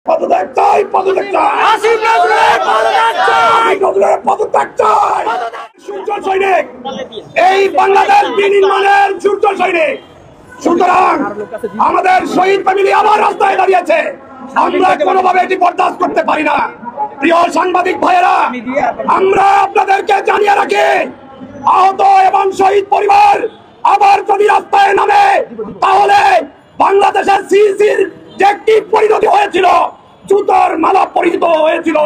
পদত্যাগ চাই, পদত্যাগ চাই, আসিফ নজরুলের পদত্যাগ চাই, নজরুলের পদত্যাগ চাই। সূর্য সৈনিক, এই বাংলাদেশ বিনির্মাণের সূর্য সৈনিক। সুতরাং আমাদের শহীদ ফ্যামিলি আবার রাস্তায় দাঁড়িয়েছে, আমরা কোনোভাবে এটি বরদাস্ত করতে পারি না। প্রিয় সাংবাদিক ভাইয়েরা, আমরা আপনাদেরকে জানিয়ে রাখি, আহত এবং শহীদ পরিবার আবার যদি রাস্তায় নামে, তাহলে বাংলাদেশের সিসির যে একটি পরিণতি হয়েছিল, জুতোর মালা পরিহিত হয়েছিল।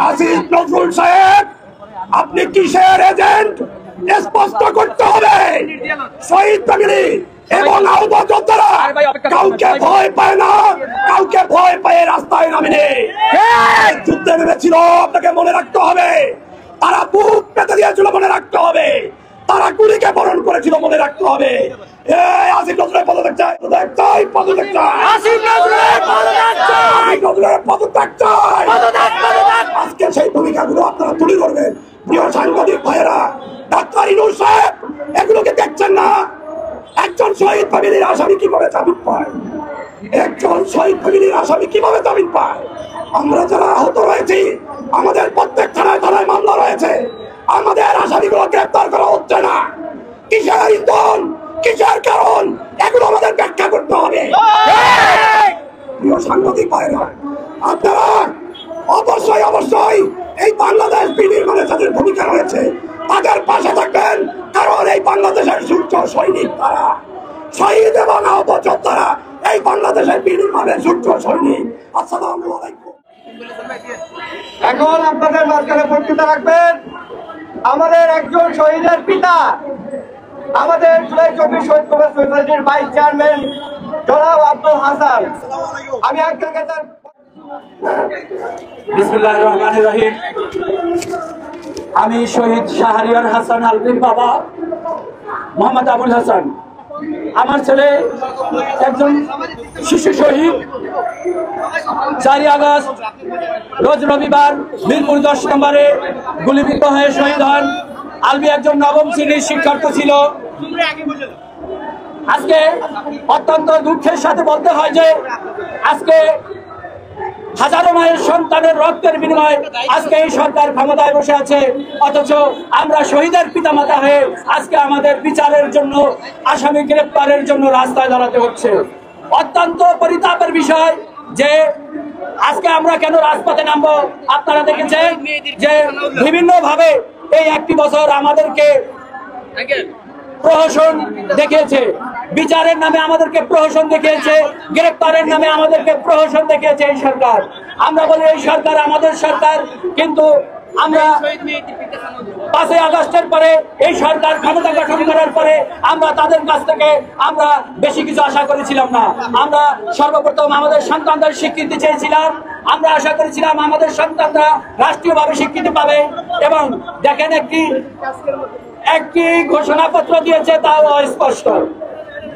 আসিফ নজরুল সাহেব, আপনি কিসের এজেন্ট স্পষ্ট করতে হবে। শহীদ ফ্যামিলি এবং আহত যোদ্ধারা কাউকে ভয় পায় না, কাউকে ভয় পায় রাস্তায় নামেনি। যুদ্ধে নেমেছিল, আপনাকে মনে রাখতে হবে। তারা বুক পেতে দিয়েছিল, মনে রাখতে হবে। তারা গুলিকে বরণ করেছিল, মনে রাখতে হবে। আসিফ নজরুলের পদত্যাগ চাই, পদত্যাগ চাই, পদত্যাগ চাই, আসিফ নজরুলের পদত্যাগ চাই, নজরুলের পদত্যাগ চাই, পদত্যাগ, পদত্যাগ। আজকে সেই ভূমিকাগুলো আপনারা তুলে ধরবেন। প্রিয় সাংবাদিক ভাইয়েরা, ডাক্তার ইনুস সাহেব এগুলোকে দেখছেন না? একজন শহীদ ফ্যামিলির আসামি কিভাবে জামিন পায়? একজন শহীদ ফ্যামিলির আসামি কিভাবে জামিন পায়? আমরা যারা আহত রয়েছি, আমাদের প্রত্যেক থানায় থানায় মামলা রয়েছে, আমাদের আসামিগুলো গ্রেপ্তার করা হচ্ছে না। কিসের ইন্ধন, কিসের কারণ, এগুলো আমাদের ব্যাখ্যা করতে হবে। প্রিয় সাংবাদিক ভাইরা, আপনারা অবশ্যই অবশ্যই এই বাংলাদেশ বিনির্মাণে যাদের ভূমিকা রয়েছে তাদের পাশে থাকবেন, কারণ এই বাংলাদেশের সূর্য সৈনিক তারা। শহীদ এবং আহত যোদ্ধারা এই বাংলাদেশের বিনির্মাণের সূর্য সৈনিক। আসসালামু আলাইকুম। এখন আপনাদের মাঝখানে বক্তৃতা রাখবেন আমাদের একজন শহীদের পিতা, আমাদের জুলাই 24 শহীদ কংগ্রেস সোসাইটির ভাইস চেয়ারম্যান জনাব আব্দুল হাসান। আমি আঙ্কেলকে তার বিসমিল্লাহির রহমানির রহিম। আমি শহীদ শাহরিয়ার হাসান আলভির বাবা মোহাম্মদ আবুল হাসান। আমার ছেলে একজন শিশু শহীদ। 4 আগস্ট রোজ রবিবার মিরপুর 10 নম্বরে গুলিবিদ্ধ হয়ে শহীদ হন। আলবি একজন নবম শ্রেণীর শিক্ষার্থী ছিল। আজকে অত্যন্ত দুঃখের সাথে বলতে হয় যে আজকে হাজারো মায়ের সন্তানের রক্তের বিনিময়ে আজকে এই সরকার ক্ষমতায় বসে আছে, অথচ আমরা শহীদের পিতামাতা হয়ে আজকে আমাদের বিচারের জন্য, আসামি গ্রেপ্তারের জন্য রাস্তায় দাঁড়াতে হচ্ছে। অত্যন্ত পরিতাপের বিষয় যে আজকে আমরা কেন রাজপথে নামবো। আপনারা দেখেছেন যে বিভিন্ন ভাবে এই 1 বছর আমাদেরকে প্রহসন দেখিয়েছে, বিচারের নামে আমাদেরকে প্রহসন দেখিয়েছে, গ্রেপ্তারের নামে আমাদেরকে প্রহসন দেখিয়েছে এই সরকার। আমরা বলি এই সরকার আমাদের সরকার, কিন্তু আমরা 5 আগস্টের পরে এই সরকার ক্ষমতা গঠন করার পরে আমরা তাদের কাছ থেকে আমরা বেশি কিছু আশা করেছিলাম না। আমরা সর্বপ্রথম আমাদের সন্তানদের স্বীকৃতি চেয়েছিলাম। আমরা আশা করেছিলাম আমাদের সন্তানরা রাষ্ট্রীয়ভাবে স্বীকৃতি পাবে, এবং দেখেন একটি ঘোষণাপত্র দিয়েছে, তাও অস্পষ্ট।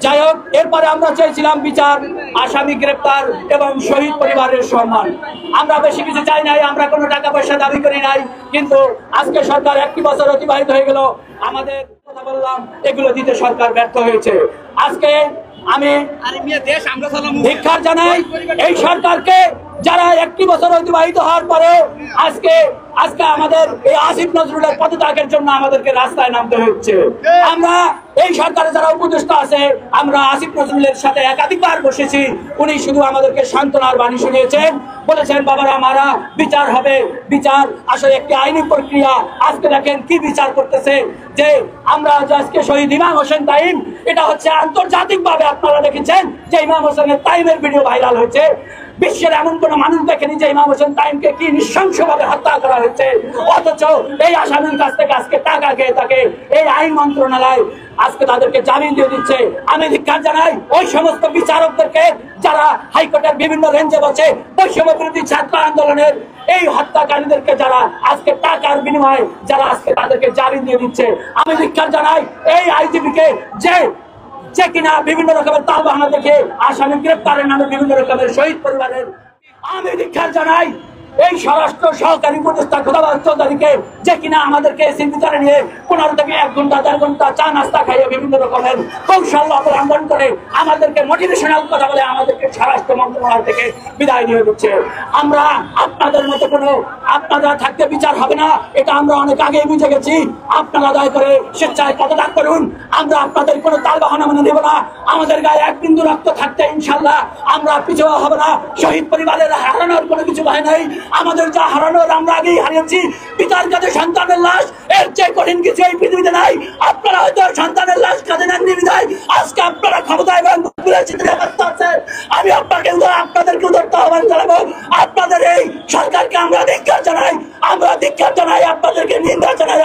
যাই হোক, এরপরে আমরা চেয়েছিলাম বিচার, আসামি গ্রেপ্তার এবং শহীদ পরিবারের সম্মান। আমরা বেশি কিছু চাই নাই, আমরা কোনো টাকা পয়সা দাবি করি নাই। কিন্তু আজকে সরকার 1 বছর অতিবাহিত হয়ে গেল, আমাদের কথা বললাম এগুলো দিতে সরকার ব্যর্থ হয়েছে। আজকে আমি ধিক্কার জানাই এই সরকারকে, যারা 1 বছর অতিবাহিত হওয়ার পরে আজকে আমাদের এই আসিফ নজরুলের পদত্যাগের জন্য আমাদেরকে রাস্তায় নামতে হচ্ছে। আমরা এই সরকারে যারা উপদেষ্টা আছে, আমরা আসিফ নজরুলের সাথে একাধিকবার বসেছি। উনি শুধু আমাদেরকে সান্ত্বনার বাণী শুনিয়েছেন, বলেছেন বাবারা মারা বিচার হবে, বিচার আসলে একটি আইনি প্রক্রিয়া। আজকে দেখেন কি বিচার করতেছে, যে আমরা আজকে শহীদ ইমাম হোসেন তাইম, এটা হচ্ছে আন্তর্জাতিকভাবে আপনারা দেখেছেন যে ইমাম হোসেনের তাইমের ভিডিও ভাইরাল হয়েছে। বিশ্বের এমন কোন মানুষ দেখেনি যে ইমাম হোসেন তাইমকে কি নৃশংসভাবে হত্যা করা হয়েছে, অথচ এই আসামির কাছ থেকে আজকে টাকা খেয়ে তাকে এই আইন মন্ত্রণালয় আজকে তাদেরকে জামিন দিয়ে দিচ্ছে। আমি ধিক্কার জানাই ওই সমস্ত বিচারকদেরকে যারা হাইকোর্টের বিভিন্ন রেঞ্জে বসে বৈষম্য বিরোধী ছাত্র আন্দোলনের এই হত্যাকারীদেরকে, যারা আজকে টাকার বিনিময়ে যারা আজকে তাদেরকে জামিন দিয়ে দিচ্ছে। আমি ধিক্কার জানাই এই আইজিপিকে, যে কিনা বিভিন্ন রকমের তাল বাহানা দেখে আসামি গ্রেপ্তারের নামে বিভিন্ন রকমের শহীদ পরিবারের। আমি ধিক্কার জানাই এই স্বরাষ্ট্র সহকারী উপদেষ্টা খোদাবাদ চৌধুরীকে যে কিনা আমাদেরকে এসির ভিতরে নিয়ে 15 থেকে 1 ঘন্টা 1.5 ঘন্টা চা নাস্তা খাইয়ে বিভিন্ন রকমের কৌশল অবলম্বন করে আমাদেরকে মোটিভেশনাল কথা বলে আমাদেরকে স্বরাষ্ট্র মন্ত্রণালয় থেকে বিদায় নিয়ে দিচ্ছে। আমরা আপনাদের মতো কোনো আপনারা থাকতে বিচার হবে না, এটা আমরা অনেক আগেই বুঝে গেছি। আপনারা দয়া করে স্বেচ্ছায় পদত্যাগ করুন, আমরা আপনাদের কোনো তাল বাহানা মেনে দেব না। আমাদের গায়ে 1 বিন্দু রক্ত থাকতে ইনশাল্লাহ আমরা পিছু হব না। শহীদ পরিবারের হারানোর কোনো কিছু ভয় নাই, আমাদের যা হারানোর আমরা আগেই হারিয়েছি। পিতার কাছে সন্তানের লাশ, এর চেয়ে কঠিন কিছু এই পৃথিবীতে নাই। আপনারা হয়তো সন্তানের লাশ কাঁধে নেননি বিদায় আজকে আপনারা ক্ষমতায় এবং আমি আপনাদেরকে উদারত আহ্বান জানাবো। আপনাদের এই সরকারকে আমরা ধিক্কার জানাই, আমরা ধিক্কার জানাই, আপনাদেরকে নিন্দা জানাই।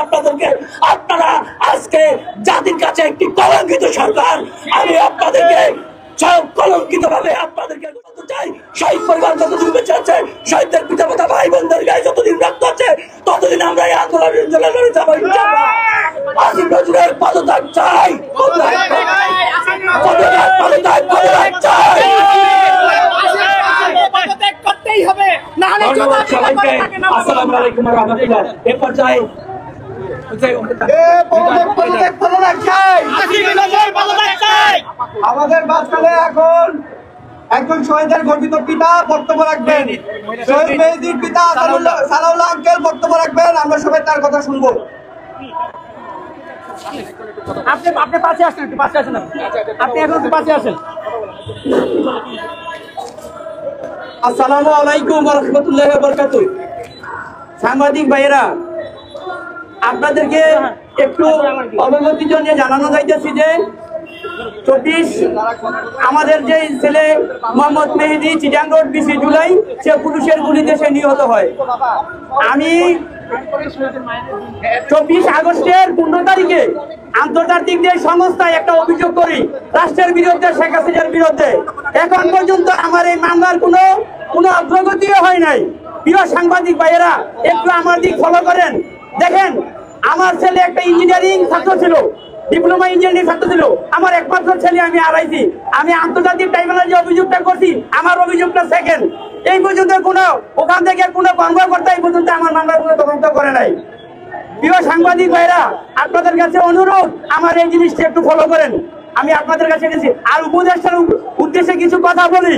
আপনারা আজকে জাতির কাছে একটি কলঙ্কিত সরকার। আমি আপনাদেরকে কলঙ্কিত ভাবে আপনাদেরকে চাই। শহীদ পরিবার যতদিন বেঁচে আছে, শহীদদের পিতা মাতা ভাই বোনদের গায়ে যতদিন রক্ত আছে, ততদিন আমরা এই আন্দোলনের জন্য লড়ে যাবো। আসিফ নজরুলের পদত্যাগ চাই, পদত্যাগ চাই। করতেই হবে, না হলে সবাইকে আসসালামু আলাইকুম ওয়া রাহমাতুল্লাহ। এ পর্যায়ে আমাদের মাঝখানে এখন একজন শহীদের গর্বিত পিতা বক্তব্য রাখবেন। শহীদ মেহেদীর পিতা সালাউল্লাহ আঙ্কেল বক্তব্য রাখবেন। আমরা সবাই তার কথা শুনবো। আপনি পাশে আসেন, একটু পাশে আসেন, আপনি এখন একটু পাশে আসেন। আসসালামু আলাইকুম ওয়া রাহমাতুল্লাহি ওয়া বারাকাতুহু। সাংবাদিক ভাইয়েরা, আপনাদেরকে একটু অবগতির জন্য জানানো যাইতেছি যে 24 আমাদের যে ছেলে মোহাম্মদ মেহেদী চিটাং রোড 20 জুলাই সে পুলিশের গুলিতে সে নিহত হয়। আমি 24 আগস্টের 15 তারিখে আন্তর্জাতিক যে সংস্থায় একটা অভিযোগ করি রাষ্ট্রের বিরুদ্ধে, শেখ হাসিনার বিরুদ্ধে। এখন পর্যন্ত আমার এই মামলার কোনো অগ্রগতিও হয় নাই। প্রিয় সাংবাদিক ভাইয়েরা, একটু আমার দিক ফলো করেন। দেখেন, আমার ছেলে একটা ইঞ্জিনিয়ারিং ছাত্র ছিল, ডিপ্লোমা ইঞ্জিনিয়ারিং ছাত্র ছিল। আমার একমাত্র ছেলে আমি হারাইছি। আমি আন্তর্জাতিক ট্রাইব্যুনালে যে অভিযোগটা করছি, আমার অভিযোগটা সেকেন্ড। এই পর্যন্ত ওখান থেকে কোনো কর্মকর্তা এই পর্যন্ত আমার মামলার কোনো তদন্ত করে নাই। প্রিয় সাংবাদিক ভাইরা, আপনাদের কাছে অনুরোধ, আমার এই জিনিসটা একটু ফলো করেন। আমি আপনাদের কাছে এনেছি। আর উপদেষ্টার উদ্দেশ্যে কিছু কথা বলি।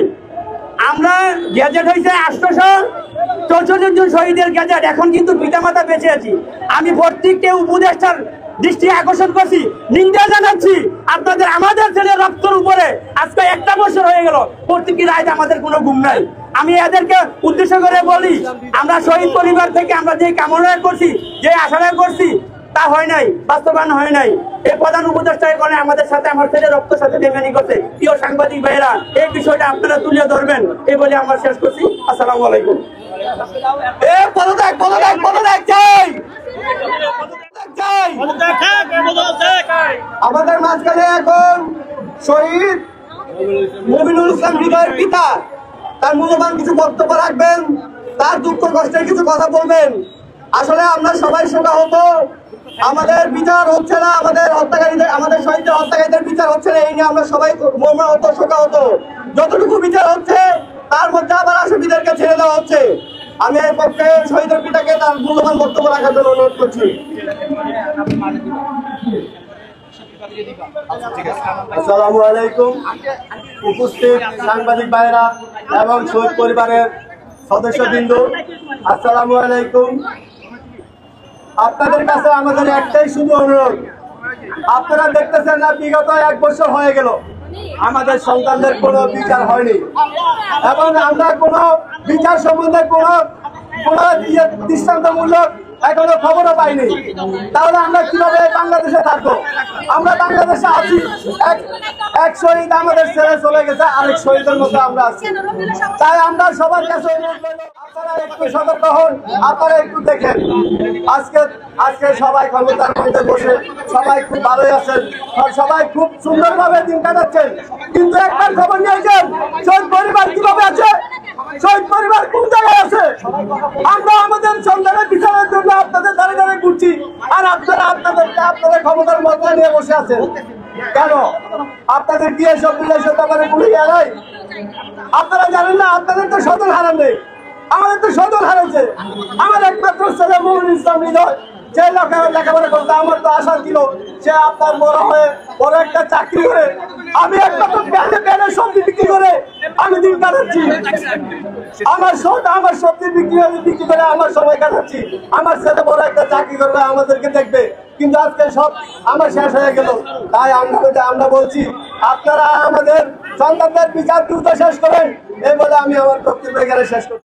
আমরা গ্যাজেট হয়েছে 864 জন শহীদের গ্যাজেট। এখন কিন্তু পিতামাতা বেঁচে আছি। আমি প্রত্যেককে উপদেষ্টার দৃষ্টি আকর্ষণ করছি, নিন্দা জানাচ্ছি। আপনাদের আমাদের ছেলে রক্তের উপরে আজকে 1টা বছর হয়ে গেল, প্রত্যেকটি রাত আমাদের কোনো ঘুম নাই। আমি এদেরকে উদ্দেশ্য করে বলি, আমরা শহীদ পরিবার থেকে আমরা যে কামনা করছি, যে আশা করছি, তা হয় নাই, বাস্তবায়ন হয় নাই। এই প্রধান উপদেষ্টা এখানে আমাদের সাথে আমার ছেলে রক্তের সাথে বেমানি করছে। প্রিয় সাংবাদিক ভাইয়েরা, এই বিষয়টা আপনারা তুলে ধরবেন, এই বলে আমরা শেষ করছি। আসসালামু আলাইকুম। আমাদের মাঝখানে এখন শহীদ মমিনুল ইসলাম হৃদয়ের পিতা তার মূল্যবান কিছু বক্তব্য রাখবেন, তার দুঃখ কষ্টের কিছু কথা বলবেন। আসলে আমরা সবাই শোকাহত, আমাদের বিচার হচ্ছে না, আমাদের হত্যাকারীদের, আমাদের শহীদদের হত্যাকারীদের বিচার হচ্ছে না, এই নিয়ে আমরা সবাই মর্মাহত, শোকাহত। যতটুকু বিচার হচ্ছে তার মধ্যে আবার আসামিদেরকে ছেড়ে দেওয়া হচ্ছে। আমি এর পক্ষে শহীদের পিতাকে তার মূল্যবান বক্তব্য রাখার জন্য অনুরোধ করছি। আসসালামু আলাইকুম। উপস্থিত সাংবাদিক ভাইরা এবং শহীদ পরিবারের সদস্যবৃন্দ, আসসালামু আলাইকুম। আপনাদের কাছে আমাদের একটাই শুধু অনুরোধ, আপনারা দেখতেছেন না বিগত 1 বছর হয়ে গেল আমাদের সন্তানদের কোনো বিচার হয়নি এবং আমরা কোনো বিচার সম্বন্ধে কোনো দৃষ্টান্তমূলক এখনো খবরও পাইনি। তাহলে আমরা কিভাবে বাংলাদেশে থাকবো? আমরা বাংলাদেশে আছি, এক শহীদ আমাদের ছেড়ে চলে গেছে, আরেক শহীদের মধ্যে আমরা আছি। তাই আমরা সবার কাছে অনুরোধ করব, আপনারা একটু সতর্ক হন, আপনারা একটু দেখেন। আজকে সবাই ক্ষমতার মধ্যে বসে সবাই খুব ভালোই আছেন, সবাই খুব সুন্দরভাবে দিন কাটাচ্ছেন, কিন্তু একবার খবর নিয়েছেন শহীদ পরিবার কিভাবে আছে, শহীদ পরিবার কোন জায়গায় আছে। আমরা আমাদের সন্তানের বিচারের জন্য আপনাদের ধারে ধারে ঘুরছি, আর আপনাদের ক্ষমতার মধ্যে নিয়ে বসে আছেন কেন? আপনাদের দিয়ে সব মিলে ব্যাপারে পুড়ে গেল। আপনারা জানেন না, আপনাদের তো সদর হারান নেই, আমাদের তো সদর হারাইছে। আমার একমাত্র ছেলে মুমিনুল ইসলাম হৃদয়, যে লেখাপড়া করতে আমার তো আশা ছিল সে আপনার বড় হয়ে বড় একটা চাকরি করে, আমি একমাত্র প্যানের সবজি বিক্রি করে আমি দিন কাটাচ্ছি। আমার সবজি বিক্রি করে আমার সময় কাটাচ্ছি। আমার ছেলে বড় একটা চাকরি করবে, আমাদেরকে দেখবে, কিন্তু আজকে সব আমার শেষ হয়ে গেল। তাই আমরা বলছি আপনারা আমাদের সন্তানদের বিচার দ্রুত শেষ করেন, এই বলে আমি আমার বক্তব্য এখানে শেষ করছি।